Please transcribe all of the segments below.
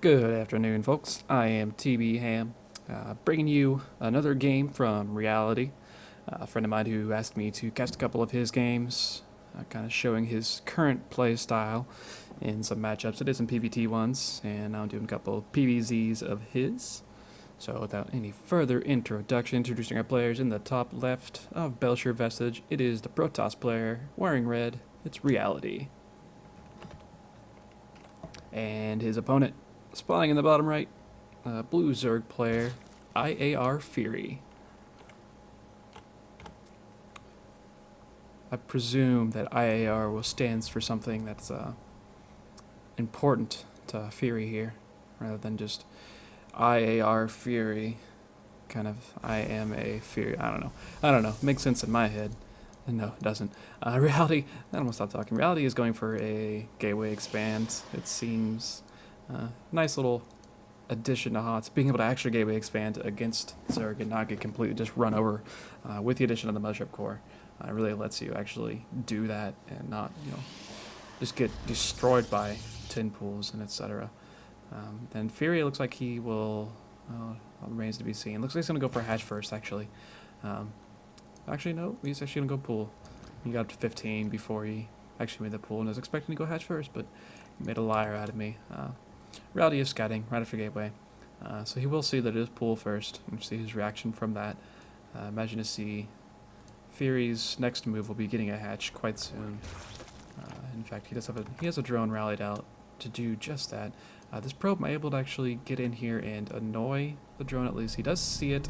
Good afternoon, folks. I am tbham, bringing you another game from reality. A friend of mine who asked me to cast a couple of his games, kind of showing his current play style in some matchups. It is some PvT ones, and I'm doing a couple of PvZs of his. So without any further introduction, introducing our players in the top left of Belcher Vestige, it is the Protoss player wearing red. It's reality. And his opponent, spawning in the bottom right, blue Zerg player, iarFury. I presume that IAR will stands for something that's important to Fury here, rather than just iarFury. Kind of, I am a Fury. I don't know. Makes sense in my head. No, it doesn't. Reality, I don't want to stop talking. Reality is going for a gateway expand. It seems nice little addition to HOTS, being able to actually gateway expand against Zerg and not get completely just run over with the addition of the Mothership Core. It really lets you actually do that and not, just get destroyed by tin pools and etc. Then Fury looks like he will, remains to be seen. Looks like he's going to go for hatch first, actually. Actually, no, he's actually going to go pool. He got up to 15 before he actually made the pool, and I was expecting to go hatch first, but he made a liar out of me. Reality is scouting right after gateway, so he will see that it is pool first, and see his reaction from that. Imagine to see Fury's next move will be getting a hatch quite soon. In fact, he has a drone rallied out to do just that. This probe might be able to actually get in here and annoy the drone at least. He does see it,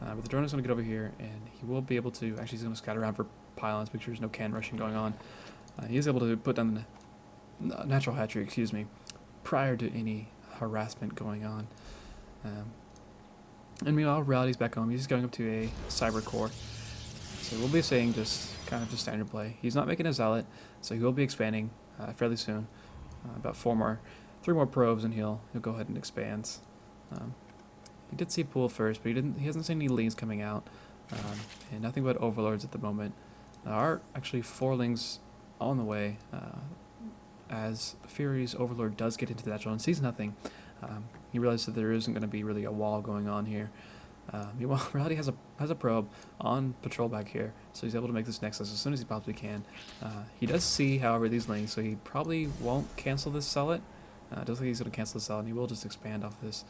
but the drone is going to get over here, and he will be able to, actually he's going to scout around for pylons, make sure there's no can rushing going on. He is able to put down the natural hatchery, prior to any harassment going on. And meanwhile, Reality's back home. He's going up to a cyber core. So we'll be saying just kind of just standard play. He's not making a zealot, so he will be expanding fairly soon. About three more probes, and he'll go ahead and expand. He did see pool first, but he hasn't seen any leads coming out, and nothing but overlords at the moment. There are actually 4 lings on the way. As Fury's overlord does get into that zone and sees nothing, he realizes that there isn't going to be really a wall going on here. Meanwhile, Reality has a probe on patrol back here, so he's able to make this nexus as soon as he possibly can. He does see, however, these links, so he probably won't cancel this zealot. It doesn't think he's going to cancel the zealot, and he will just expand off this.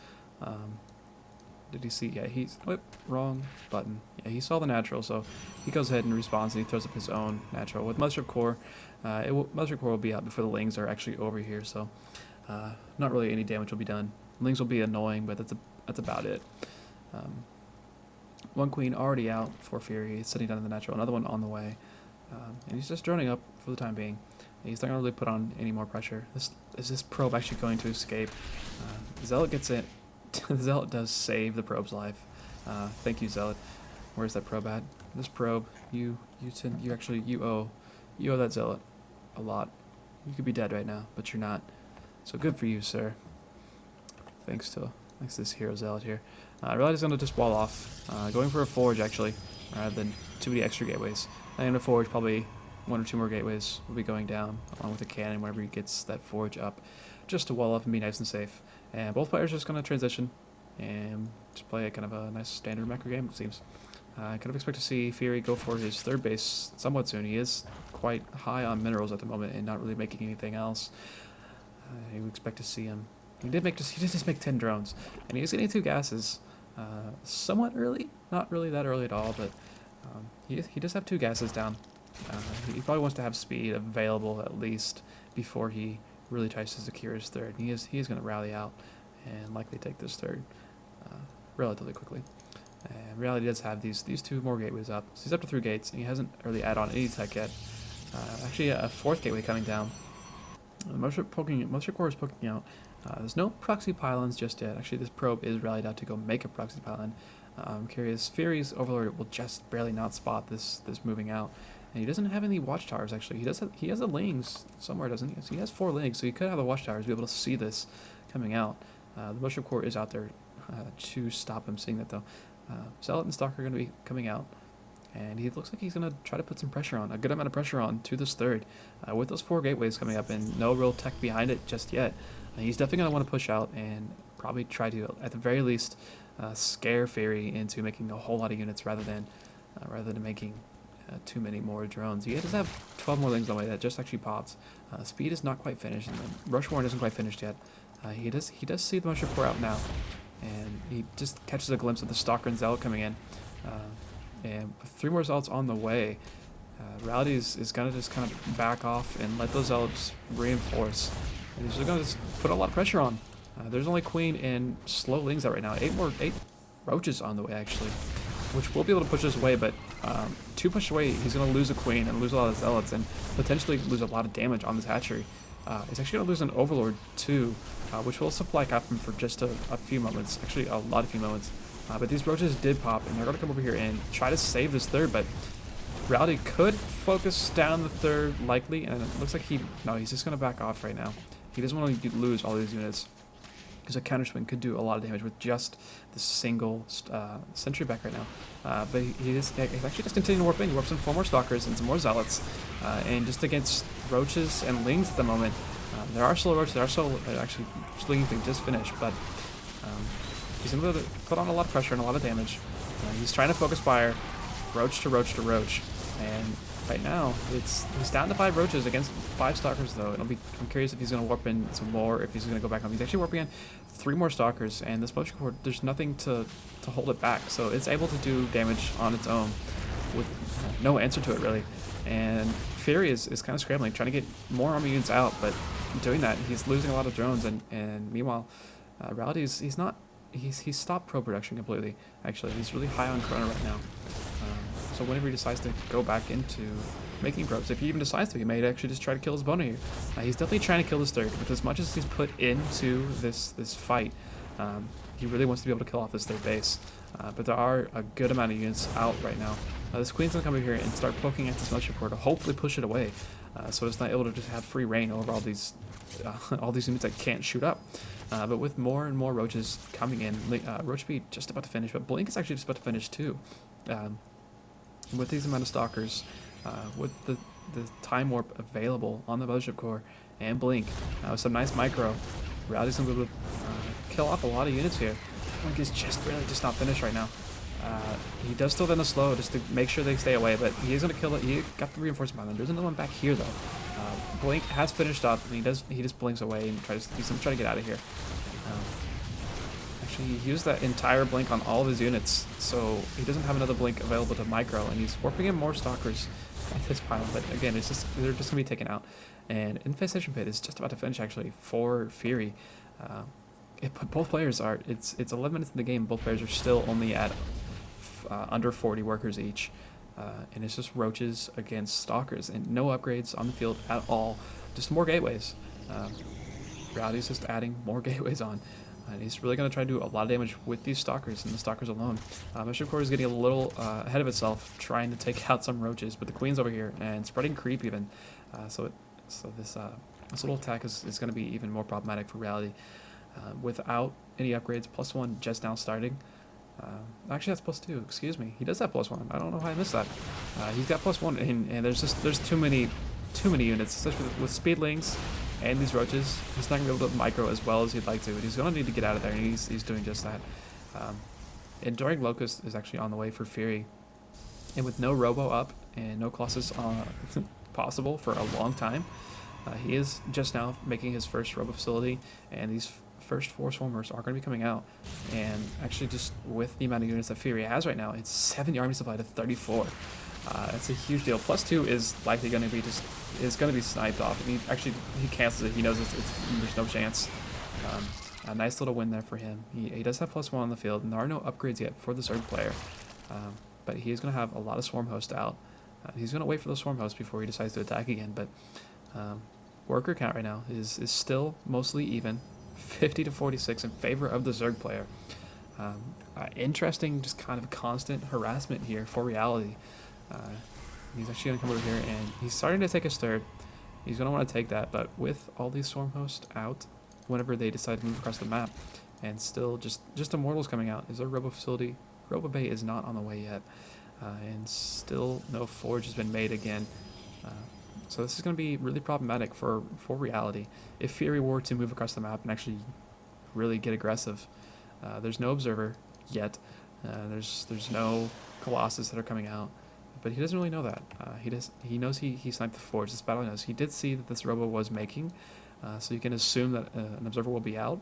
Did he see? Yeah, wrong button. Yeah, he saw the natural, so he goes ahead and responds, and he throws up his own natural. With Mothership Core, Mothership Core will be out before the lings are actually over here, so not really any damage will be done. Lings will be annoying, but that's about it. One queen already out for Fury. He's sitting down in the natural, another one on the way, and he's just droning up for the time being. He's not going to really put on any more pressure. Is this probe actually going to escape? Zealot gets it. The Zealot does save the probe's life. Thank you, Zealot. Where's that probe at? This probe, you owe that Zealot a lot. You could be dead right now, but you're not. So good for you, sir. Thanks to this hero Zealot here. Reality's gonna just wall off, going for a forge actually, rather than too many extra gateways. I think a forge, probably 1 or 2 more gateways will be going down, along with a cannon whenever he gets that forge up, just to wall off and be nice and safe. And both players are just gonna transition and just play a kind of a nice standard macro game, it seems. I kind of expect to see Fury go for his 3rd base somewhat soon. He is quite high on minerals at the moment and not really making anything else. You would expect to see him. He did just make 10 drones, and he's getting 2 gases. Somewhat early, not really that early at all, but he does have 2 gases down. He probably wants to have speed available at least before he really tries to secure his 3rd. He is going to rally out and likely take this 3rd relatively quickly. And Reality does have these 2 more gateways up. So he's up to 3 gates, and he hasn't really added on any tech yet. Actually, a 4th gateway coming down. The Mothership Core is poking out. There's no proxy pylons just yet. Actually, this probe is rallied out to go make a proxy pylon. I'm curious. Fury's overlord will just barely not spot this moving out, and he doesn't have any watchtowers. Actually, he has the lings somewhere, doesn't he? So he has 4 lings, so he could have the watchtowers be able to see this coming out. The Mothership Core is out there to stop him seeing that though. Zealot and Stalker are going to be coming out. And he looks like he's going to try to put some pressure on, a good amount of pressure on to this 3rd. With those 4 gateways coming up and no real tech behind it just yet, And he's definitely going to want to push out and probably try to, at the very least, scare Fury into making a whole lot of units rather than making too many more drones. He does have 12 more things on the way that just actually pops. Speed is not quite finished, and the Rush Warren isn't quite finished yet. He does see the Mushroom Core out now, and he just catches a glimpse of the Stalker and Zealot coming in. And with 3 more Zealots on the way, Rowdy is going to just kind of back off and let those Zealots reinforce. And he's going to just put a lot of pressure on. There's only Queen and slow Lings out right now. 8 Roaches on the way, actually, which will be able to push us away, but too push away, he's going to lose a Queen and lose a lot of Zealots and potentially lose a lot of damage on this hatchery. He's actually going to lose an Overlord too, which will supply cap him for just a few moments, actually a lot of few moments. But these Roaches did pop, and they're going to come over here and try to save this third, but Rowdy could focus down the third likely, and it looks like he's just going to back off right now. He doesn't want to lose all these units, because a counter swing could do a lot of damage with just the single sentry back right now. But he's actually just continuing to warp in. He warps in 4 more Stalkers and some more Zealots, and just against Roaches and Lings at the moment. There are still Roaches, there are still actually Slinging Thing just finished, but he's going to put on a lot of pressure and a lot of damage. He's trying to focus fire, Roach to Roach to Roach, and right now he's down to 5 Roaches against 5 Stalkers though. I'm curious if he's going to warp in some more, if he's going to go back home. He's actually warping in 3 more Stalkers, and this Motion Core, there's nothing to hold it back, so it's able to do damage on its own with no answer to it really. And Fury is kind of scrambling, trying to get more army units out, but doing that he's losing a lot of drones, and meanwhile Rowdy he's stopped pro production completely. Actually, he's really high on Chrono right now. So whenever he decides to go back into making probes, if he even decides to, he may actually just try to kill his boner here. He's definitely trying to kill this third, with as much as he's put into this fight. He really wants to be able to kill off this third base. But there are a good amount of units out right now. This Queen's gonna come over here and start poking at this Motion Core to hopefully push it away, so it's not able to just have free reign over all these units that can't shoot up. But with more and more Roaches coming in, Roach Speed just about to finish, but Blink is actually just about to finish too. With these amount of Stalkers, with the Time Warp available on the Mothership Core and Blink, with some nice micro, Rowdy's gonna be able to kill off a lot of units here. Blink is just not finished right now. He does still then a slow just to make sure they stay away, but he is gonna kill it. He got the reinforcement behind him. There's another one back here though. Blink has finished up, and he just blinks away and he's gonna try to get out of here. Actually, he used that entire blink on all of his units, so he doesn't have another blink available to micro, and he's warping in more Stalkers at this pile. But again, they're just gonna be taken out, and Infestation Pit is just about to finish actually for Fury. Both players are. It's 11 minutes in the game. Both players are still only at under 40 workers each, and it's just Roaches against Stalkers, and no upgrades on the field at all. Just more gateways. Rowdy's just adding more gateways on. And he's really going to try to do a lot of damage with these Stalkers and the Stalkers alone. Motion Core is getting a little ahead of itself, trying to take out some Roaches, but the Queen's over here and spreading creep even. So this little attack is going to be even more problematic for Rowdy. Without any upgrades, +1 just now starting. Actually, that's +2. Excuse me. He does have +1. I don't know how I missed that. He's got +1, and there's too many units, especially with Speedlings and these Roaches. He's not going to be able to micro as well as he'd like to, but he's going to need to get out of there, and he's doing just that. Enduring Locust is actually on the way for Fury, and with no Robo up and no Colossus possible for a long time, he is just now making his first Robo facility, and these first 4 Swarmers are going to be coming out. And actually, just with the amount of units that Fury has right now, it's 70 army supply to 34. It's a huge deal. +2 is likely going to be sniped off. And he cancels it. He knows there's no chance. A nice little win there for him. He does have +1 on the field, and there are no upgrades yet for the Zerg player. But he is going to have a lot of Swarm Host out. He's going to wait for those Swarm Hosts before he decides to attack again. But worker count right now is still mostly even, 50 to 46 in favor of the Zerg player. Interesting, just kind of constant harassment here for Reality. He's actually going to come over here, and he's starting to take his third. He's going to want to take that, but with all these Swarm Hosts out, whenever they decide to move across the map, and still just Immortals coming out, is there a Robo facility? Robo Bay is not on the way yet, and still no Forge has been made again. So this is going to be really problematic for Reality. If Fury were to move across the map and actually really get aggressive, there's no Observer yet. There's no Colossus that are coming out, but he doesn't really know that. He knows he sniped the Forge. This battle knows. He did see that this Robo was making, so you can assume that an Observer will be out.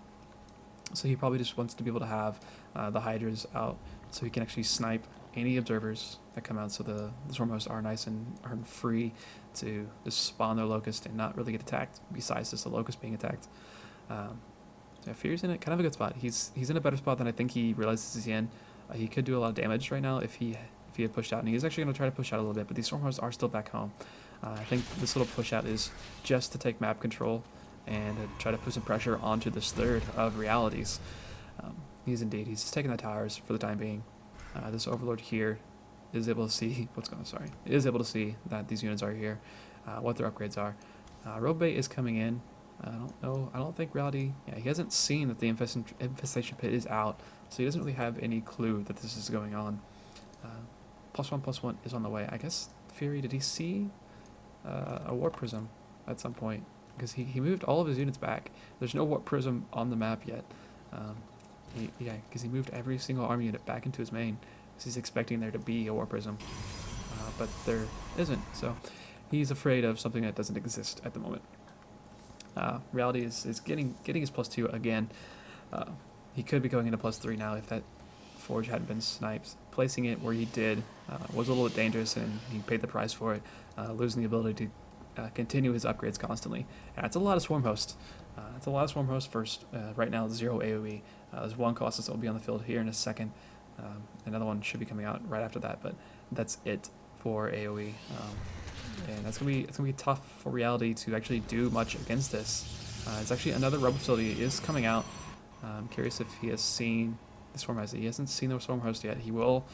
So he probably just wants to be able to have the Hydras out, so he can actually snipe any Observers that come out. So the Swarmhosts are nice and are free to just spawn their Locust and not really get attacked. Besides just the Locust being attacked. Yeah, Fury's in kind of a good spot. He's in a better spot than I think he realizes he's in. He could do a lot of damage right now if he had pushed out, and he's actually going to try to push out a little bit. But these Stormhosts are still back home. I think this little push out is just to take map control and try to put some pressure onto this third of Realities. He's just taking the towers for the time being. This Overlord here is able to see what's going on. Sorry, is able to see that these units are here, what their upgrades are. Robe is coming in. I don't know. I don't think Reality. Yeah, he hasn't seen that the infestation pit is out, so he doesn't really have any clue that this is going on. +1/+1 is on the way. I guess Fury, did he see a Warp Prism at some point? Because he moved all of his units back. There's no Warp Prism on the map yet. Because he moved every single army unit back into his main, because he's expecting there to be a Warp Prism, but there isn't. So he's afraid of something that doesn't exist at the moment. Reality is getting his +2 again. He could be going into +3 now if that Forge hadn't been sniped. Placing it where he did was a little bit dangerous, and he paid the price for it, losing the ability to continue his upgrades constantly. And it's a lot of Swarm Host. It's a lot of Swarm Host first. Right now, 0 AoE. There's one Colossus that will be on the field here in a second. Another one should be coming out right after that, but that's it for AoE. And it's gonna be tough for Reality to actually do much against this. It's actually another Robo facility is coming out. I'm curious if he has seen the Swarm Host. He hasn't seen the Swarm Host yet. He will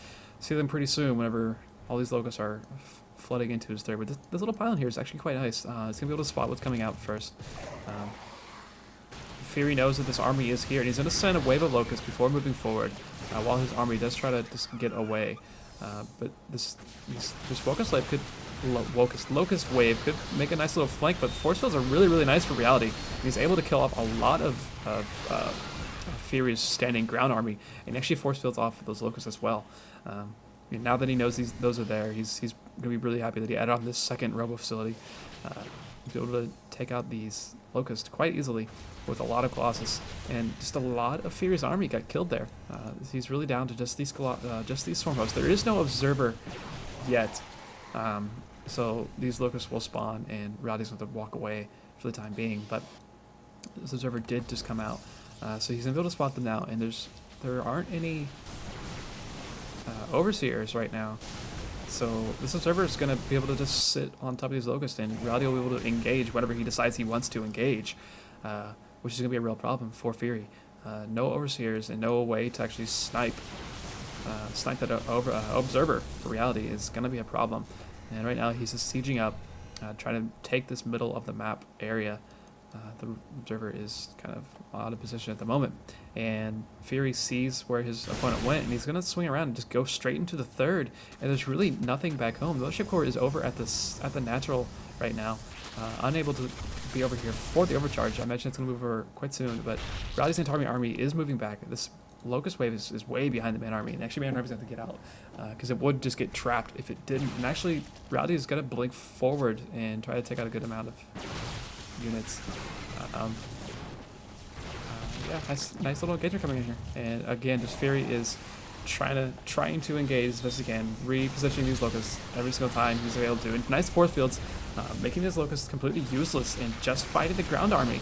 see them pretty soon whenever all these Locusts are flooding into his third. But this little pylon here is actually quite nice. It's gonna be able to spot what's coming out first. Fury knows that this army is here, and he's gonna send a wave of Locusts before moving forward, while his army does try to just get away. But this Locust wave could make a nice little flank, but force fields are really nice for Reality. He's able to kill off a lot of Fury's standing ground army, and actually force fields off those Locusts as well. Now that he knows those are there, he's gonna be really happy that he added on this second Robo facility. Be able to take out these Locusts quite easily with a lot of Colossus, and just a lot of Fury's army got killed there. He's really down to just these Swarm Hosts. There is no Observer yet, so these Locusts will spawn, and Reality's going to walk away for the time being. But this Observer did just come out, so he's going to be able to spot them now. And there aren't any Overseers right now. So this Observer is going to be able to just sit on top of these Locusts, and Reality will be able to engage whenever he decides he wants to engage, which is going to be a real problem for Fury. No Overseers and no way to actually snipe that Observer for Reality is going to be a problem. And right now he's just sieging up, trying to take this middle of the map area. The Observer is kind of out of position at the moment, and Fury sees where his opponent went, and he's going to swing around and just go straight into the third, and there's really nothing back home. The Mothership Core is over at the natural right now, unable to be over here for the overcharge. I mentioned it's going to move over quite soon, but Reality's entire army is moving back. This Locust wave is way behind the main army, and actually main army's going to get out, because it would just get trapped if it didn't. And actually Reality's got to blink forward and try to take out a good amount of units. Yeah, nice little engagement coming in here, and again, just Fury is trying to engage as best he can, repositioning these Locusts every single time he's able to. And nice force fields, making these Locusts completely useless and just fighting the ground army.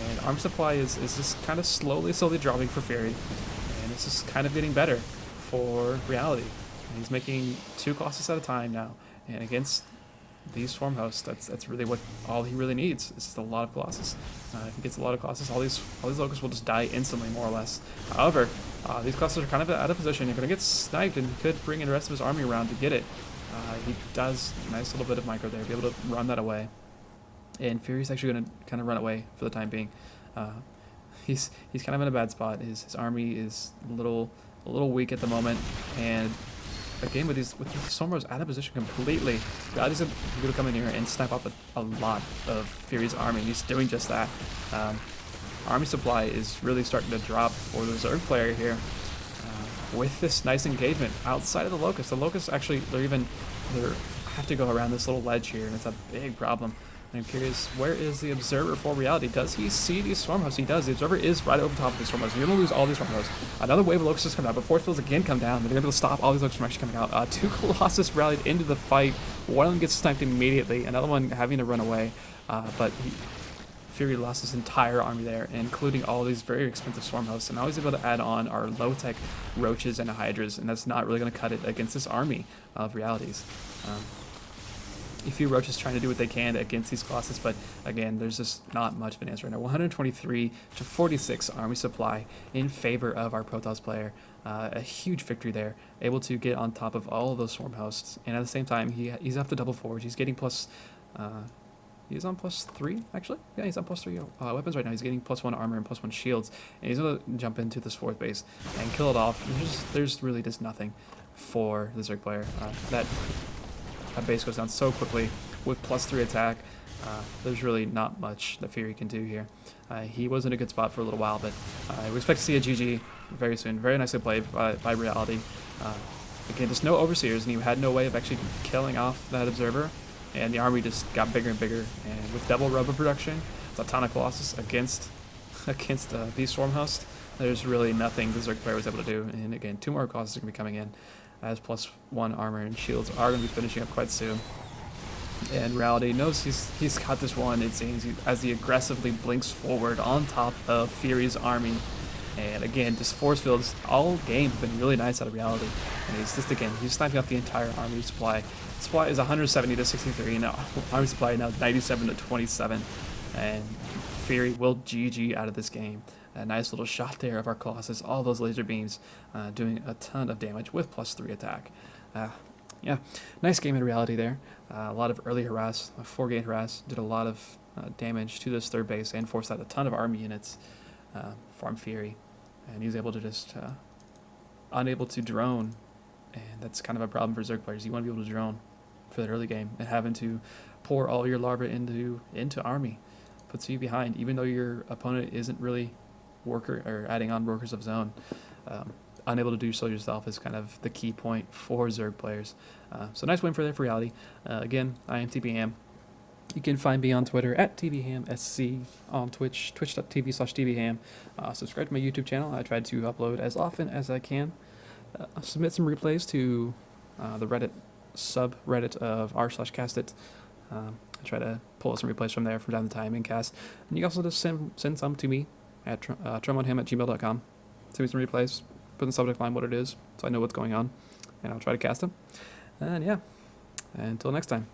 And arm supply is just kind of slowly dropping for Fury, and it's just kind of getting better for Reality. And he's making 2 Colossus at a time now, and against these Swarm Hosts, that's really all he really needs. It's just a lot of Colossus. If he gets a lot of Colossus, all these Locusts will just die instantly, more or less. However, these Colossus are kind of out of position. You're going to get sniped, and he could bring in the rest of his army around to get it. He does a nice little bit of micro there, be able to run that away. And Fury's actually going to kind of run away for the time being. He's kind of in a bad spot. His army is a little weak at the moment, and again, with these Stormers out of position completely, Reality's going to come in here and snipe off a lot of Fury's army. He's doing just that. Army supply is really starting to drop for the Zerg player here. With this nice engagement outside of the Locust. The Locust actually, they have to go around this little ledge here, and it's a big problem. And I'm curious, where is the Observer for Reality? Does he see these Swarm Hosts? He does. The Observer is right over top of the Swarm Hosts. You're going to lose all these Swarm Hosts. Another wave of Locusts is coming out, but Force Fields again come down. They're going to be able to stop all these Locusts from actually coming out. 2 Colossus rallied into the fight. One of them gets sniped immediately. Another one having to run away. But Fury lost his entire army there, including all these very expensive Swarm Hosts. And now he's able to add on our low-tech Roaches and Hydras, and that's not really going to cut it against this army of Realities. A few Roaches trying to do what they can against these Colossus, but again, there's just not much of an answer right now. 123 to 46 army supply in favor of our Protoss player. A huge victory there, able to get on top of all of those Swarm Hosts, and at the same time, he's up to double forge. He's getting plus. He's on +3, actually. Yeah, he's on +3 weapons right now. He's getting +1 armor and +1 shields, and he's gonna jump into this 4th base and kill it off. There's really just nothing for the Zerg player. That base goes down so quickly with +3 attack. There's really not much that Fury can do here. He was in a good spot for a little while, but we expect to see a GG very soon. Very nicely played by Reality. Again, just no Overseers, and he had no way of actually killing off that Observer. And the army just got bigger and bigger, and with double rubber production, it's a ton of Colossus against these Swarm Hosts. There's really nothing the Zerg player was able to do. And again, 2 more Colossus are going to be coming in, as +1 armor and shields are going to be finishing up quite soon. And Reality knows he's got this one, it seems, as he aggressively blinks forward on top of Fury's army. And again, just force fields all game have been really nice out of Reality. And he's sniping off the entire army supply. Supply is 170 to 63, and army supply now 97 to 27. And Fury will GG out of this game. A nice little shot there of our Colossus, all those laser beams doing a ton of damage with +3 attack. Yeah, nice game in Reality there. A lot of early harass, 4-gate harass, did a lot of damage to this 3rd base and forced out a ton of army units from Fury. And he's able to just unable to drone, and that's kind of a problem for Zerg players. You want to be able to drone for that early game, and having to pour all your larvae into army puts you behind, even though your opponent isn't really adding on workers of his own. Unable to do so yourself is kind of the key point for Zerg players. So nice win for Reality. Again, I am tbham. You can find me on Twitter at tbhamsc, on Twitch, twitch.tv/tbham. Subscribe to my YouTube channel. I try to upload as often as I can. Submit some replays to the Reddit subreddit of r/castit. I try to pull some replays from there from time to time and cast. And you can also just send some to me at trumonham@gmail.com. Send me some replays, put in the subject line what it is, so I know what's going on, and I'll try to cast them. And yeah, until next time.